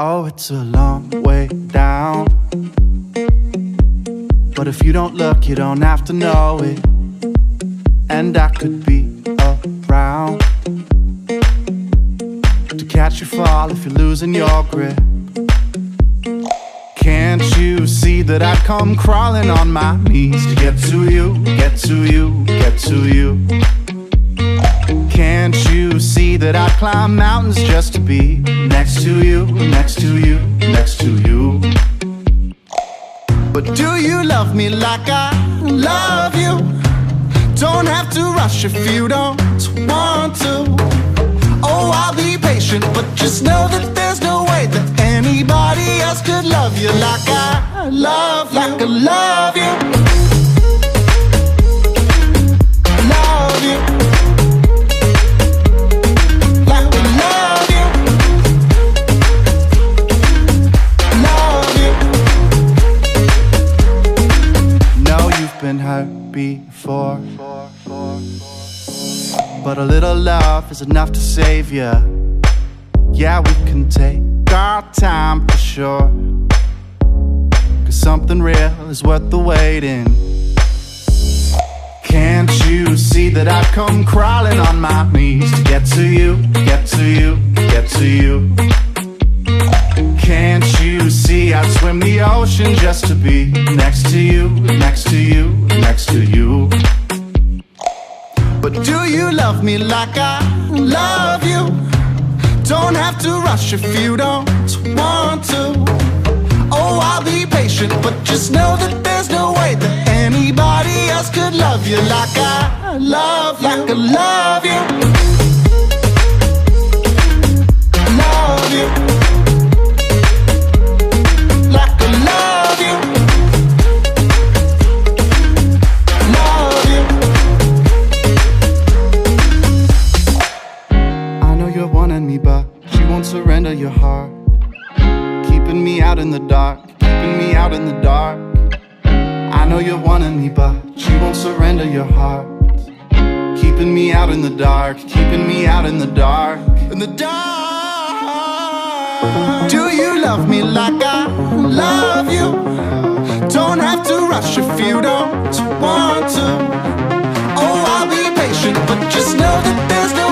Oh, it's a long way down, but if you don't look, you don't have to know it. And I could be around to catch you fall if you're losing your grip. Can't you see that I'd come crawling on my knees to get to you, get to you, get to you? Can't you see that I'd climb mountains just to be next to you, next to you, next to you? But do you love me like I love you? Don't have to rush if you don't want to. Oh, I'll be patient, but just know that there's no way that anybody else could love you like I love you, like I love you. Love you. Like I love you. Love you. Know you've been hurt before, but a little love is enough to save you. Yeah, we can take our time for sure, 'cause something real is worth the waiting. Can't you see that I've come crawling on my knees to get to you, get to you, get to you? Can't you see I'd swim the ocean just to be next to you, next to you, next to you? But do you love me like I love you? Don't have to rush if you don't want to. Oh, I'll be patient, but just know that there's no way that anybody else could love you like I love you, like I love you. Love you. Like I love you. Love you. I know you're wanting me, but you won't surrender your heart. Keeping me out in the dark, keeping me out in the dark. I know you're wanting me, but you won't surrender your heart. Keeping me out in the dark, keeping me out in the dark, in the dark. Do you love me like I love you? Don't have to rush if you don't want to. Oh, I'll be patient, but just know that there's no